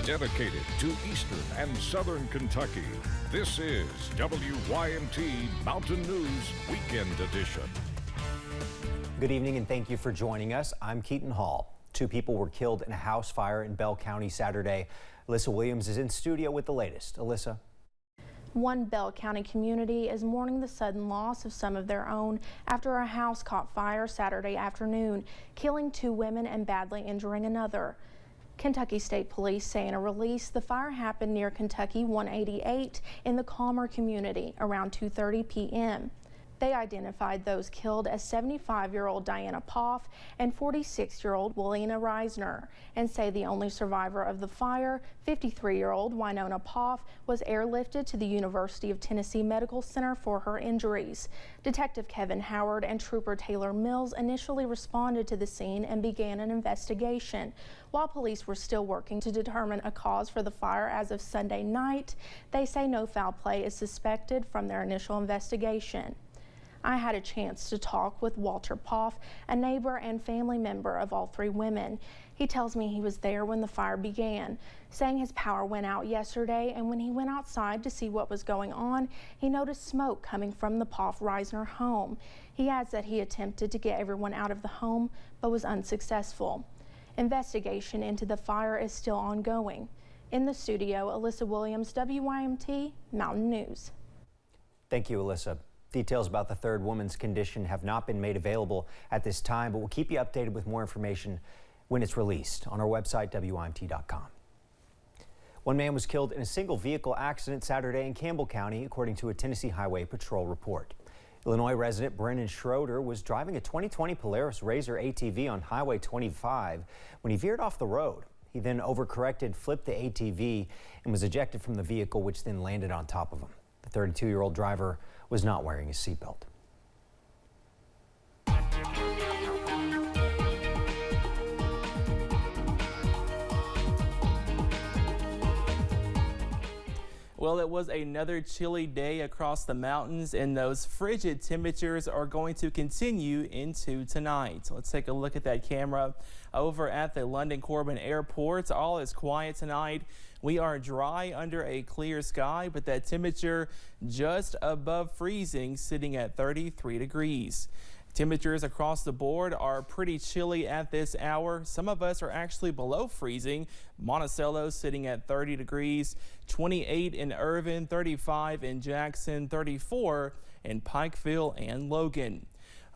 dedicated to eastern and southern Kentucky. This is WYMT Mountain News Weekend Edition. Good evening and thank you for joining us. I'm Keaton Hall. 2 people were killed in a house fire in Bell County Saturday. Alyssa Williams is in studio with the latest. Alyssa. One Bell County community is mourning the sudden loss of some of their own after a house caught fire Saturday afternoon, killing 2 women and badly injuring another. Kentucky State Police say in a release the fire happened near Kentucky 188 in the Calmer community around 2:30 p.m. They identified those killed as 75-year-old Diana Poff and 46-year-old Willina Reisner, and say the only survivor of the fire, 53-year-old Winona Poff, was airlifted to the University of Tennessee Medical Center for her injuries. Detective Kevin Howard and Trooper Taylor Mills initially responded to the scene and began an investigation. While police were still working to determine a cause for the fire as of Sunday night, they say no foul play is suspected from their initial investigation. I had a chance to talk with Walter Poff, a neighbor and family member of all 3 women. He tells me he was there when the fire began, saying his power went out yesterday, and when he went outside to see what was going on, he noticed smoke coming from the Poff-Reisner home. He adds that he attempted to get everyone out of the home, but was unsuccessful. Investigation into the fire is still ongoing. In the studio, Alyssa Williams, WYMT Mountain News. Thank you, Alyssa. Details about the 3rd woman's condition have not been made available at this time, but we'll keep you updated with more information when it's released on our website, WYMT.com. One man was killed in a single vehicle accident Saturday in Campbell County, according to a Tennessee Highway Patrol report. Illinois resident Brennan Schroeder was driving a 2020 Polaris RZR ATV on Highway 25 when he veered off the road. He then overcorrected, flipped the ATV, and was ejected from the vehicle, which then landed on top of him. The 32-year-old driver was not wearing his seatbelt. Well, it was another chilly day across the mountains, and those frigid temperatures are going to continue into tonight. Let's take a look at that camera over at the London Corbin Airport. All is quiet tonight. We are dry under a clear sky, but that temperature just above freezing, sitting at 33 degrees. Temperatures across the board are pretty chilly at this hour. Some of us are actually below freezing. Monticello sitting at 30 degrees, 28 in Irvin, 35 in Jackson, 34 in Pikeville and Logan.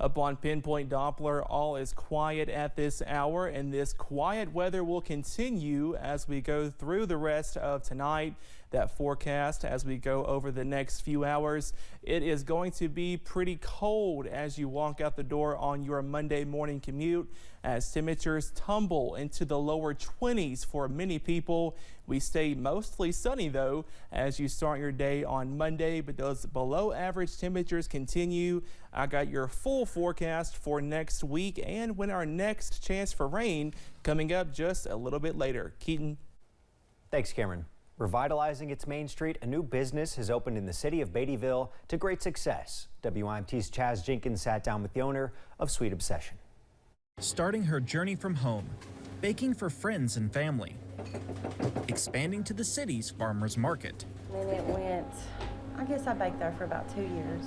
Up on Pinpoint Doppler, all is quiet at this hour, and this quiet weather will continue as we go through the rest of tonight. That forecast as we go over the next few hours, it is going to be pretty cold as you walk out the door on your Monday morning commute, as temperatures tumble into the lower 20s for many people. We stay mostly sunny though as you start your day on Monday, but those below average temperatures continue. I got your full forecast for next week and when our next chance for rain coming up just a little bit later. Keaton. Thanks, Cameron. Revitalizing its Main Street, a new business has opened in the city of Beattyville to great success. WYMT's Chaz Jenkins sat down with the owner of Sweet Obsession. Starting her journey from home, baking for friends and family, expanding to the city's farmers market. And it went, I guess I baked there for about 2 years.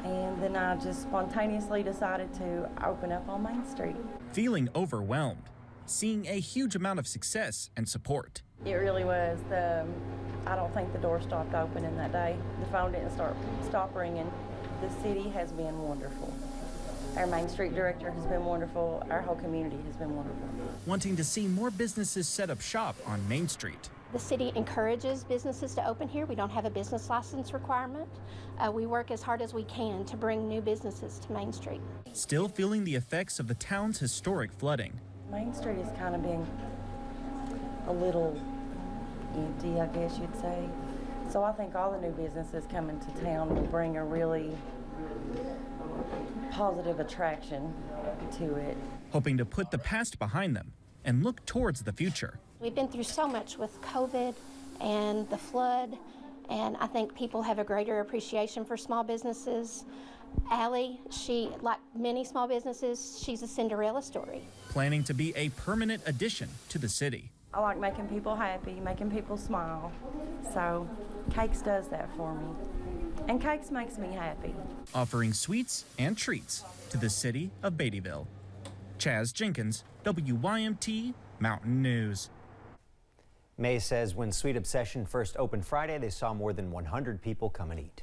And then I just spontaneously decided to open up on Main Street. Feeling overwhelmed, seeing a huge amount of success and support. It really was. I don't think the door stopped opening that day. The phone didn't stop ringing. The city has been wonderful. Our Main Street director has been wonderful. Our whole community has been wonderful. Wanting to see more businesses set up shop on Main Street. The city encourages businesses to open here. We don't have a business license requirement. We work as hard as we can to bring new businesses to Main Street. Still feeling the effects of the town's historic flooding. Main Street has kind of been a little empty, I guess you'd say. So I think all the new businesses coming to town will bring a really positive attraction to it. Hoping to put the past behind them and look towards the future. We've been through so much with COVID and the flood, and I think people have a greater appreciation for small businesses. Allie, she, like many small businesses, she's a Cinderella story. Planning to be a permanent addition to the city. I like making people happy, making people smile. So Cakes does that for me. And Cakes makes me happy. Offering sweets and treats to the city of Beattyville. Chaz Jenkins, WYMT Mountain News. May says when Sweet Obsession first opened Friday, they saw more than 100 people come and eat.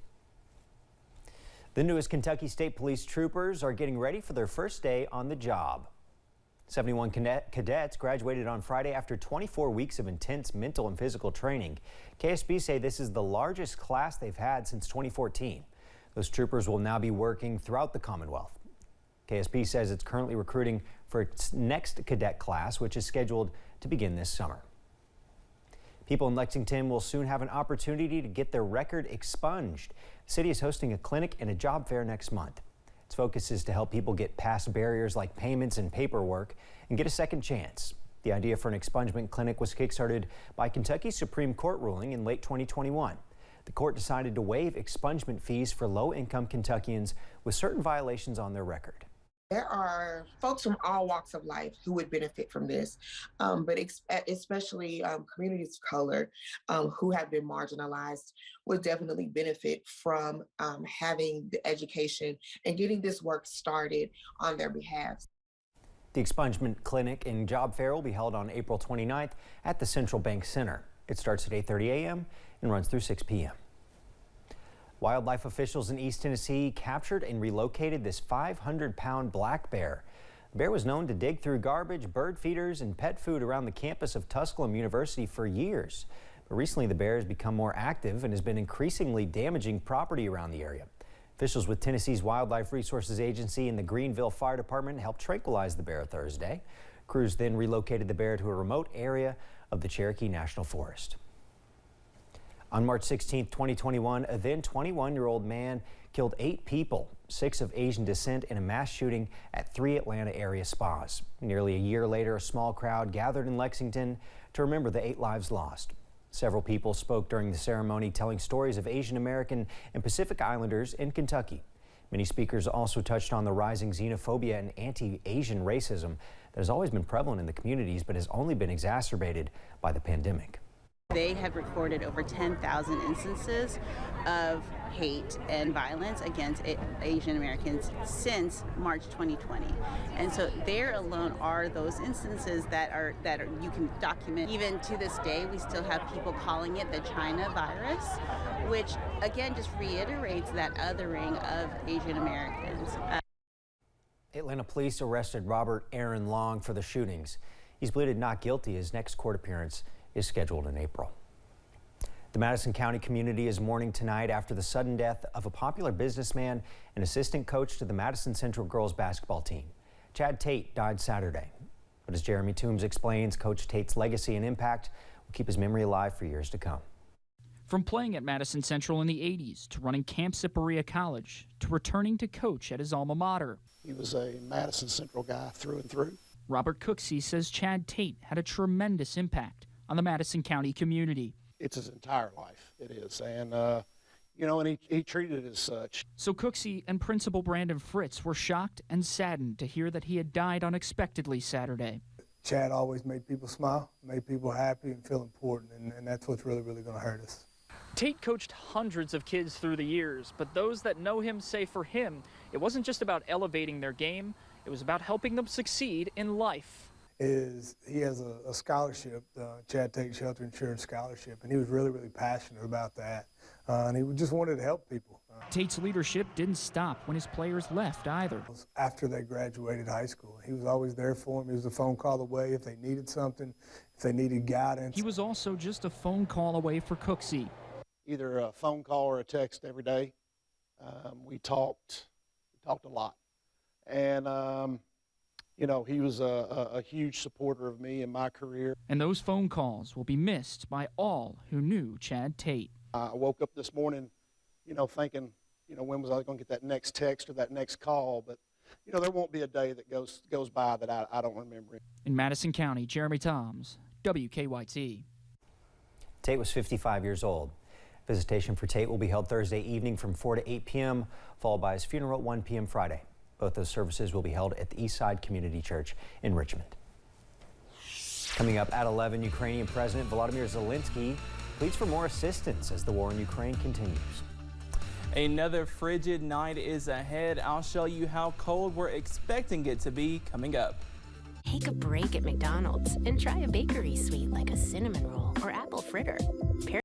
The newest Kentucky State Police troopers are getting ready for their first day on the job. 71 cadets graduated on Friday after 24 weeks of intense mental and physical training. KSB say this is the largest class they've had since 2014. Those troopers will now be working throughout the Commonwealth. KSB says it's currently recruiting for its next cadet class, which is scheduled to begin this summer. People in Lexington will soon have an opportunity to get their record expunged. The city is hosting a clinic and a job fair next month. Its focus is to help people get past barriers like payments and paperwork and get a second chance. The idea for an expungement clinic was kickstarted by Kentucky's Supreme Court ruling in late 2021. The court decided to waive expungement fees for low-income Kentuckians with certain violations on their record. There are folks from all walks of life who would benefit from this, but especially communities of color who have been marginalized would definitely benefit from having the education and getting this work started on their behalf. The expungement clinic and job fair will be held on April 29th at the Central Bank Center. It starts at 8:30 a.m. and runs through 6 p.m. Wildlife officials in East Tennessee captured and relocated this 500-pound black bear. The bear was known to dig through garbage, bird feeders, and pet food around the campus of Tusculum University for years. But recently, the bear has become more active and has been increasingly damaging property around the area. Officials with Tennessee's Wildlife Resources Agency and the Greenville Fire Department helped tranquilize the bear Thursday. Crews then relocated the bear to a remote area of the Cherokee National Forest. On March 16, 2021, a then 21-year-old man killed 8 people, 6 of Asian descent, in a mass shooting at 3 Atlanta area spas. Nearly a year later, a small crowd gathered in Lexington to remember the 8 lives lost. Several people spoke during the ceremony, telling stories of Asian American and Pacific Islanders in Kentucky. Many speakers also touched on the rising xenophobia and anti-Asian racism that has always been prevalent in the communities but has only been exacerbated by the pandemic. They have recorded over 10,000 instances of hate and violence against Asian Americans since March 2020. And so there alone are those instances that are you can document. Even to this day, we still have people calling it the China virus, which again just reiterates that othering of Asian Americans. Atlanta police arrested Robert Aaron Long for the shootings. He's pleaded not guilty. His next court appearance is scheduled in April. The Madison County community is mourning tonight after the sudden death of a popular businessman and assistant coach to the Madison Central girls basketball team. Chad Tate died Saturday. But as Jeremy Toombs explains, Coach Tate's legacy and impact will keep his memory alive for years to come. From playing at Madison Central in the 80s to running Camp Cypriea College to returning to coach at his alma mater. He was a Madison Central guy through and through. Robert Cooksey says Chad Tate had a tremendous impact on the Madison County community. It's his entire life, it is, and and he treated it as such. So Cooksey and Principal Brandon Fritz were shocked and saddened to hear that he had died unexpectedly Saturday. Chad always made people smile, made people happy and feel important, and that's what's really going to hurt us. Tate coached hundreds of kids through the years, but those that know him say for him, it wasn't just about elevating their game, it was about helping them succeed in life. He has a scholarship, Chad Tate Shelter Insurance Scholarship, and he was really passionate about that, and he just wanted to help people. Tate's leadership didn't stop when his players left either. After they graduated high school, he was always there for them. He was a phone call away if they needed something, if they needed guidance. He was also just a phone call away for Cooksey. Either a phone call or a text every day. We talked a lot, and he was a huge supporter of me in my career. And those phone calls will be missed by all who knew Chad Tate. I woke up this morning, thinking, when was I going to get that next text or that next call? But, there won't be a day that goes by that I don't remember. In Madison County, Jeremy Toms, WKYT. Tate was 55 years old. Visitation for Tate will be held Thursday evening from 4 to 8 p.m., followed by his funeral at 1 p.m. Friday. Both those services will be held at the Eastside Community Church in Richmond. Coming up at 11, Ukrainian President Volodymyr Zelensky pleads for more assistance as the war in Ukraine continues. Another frigid night is ahead. I'll show you how cold we're expecting it to be coming up. Take a break at McDonald's and try a bakery sweet like a cinnamon roll or apple fritter.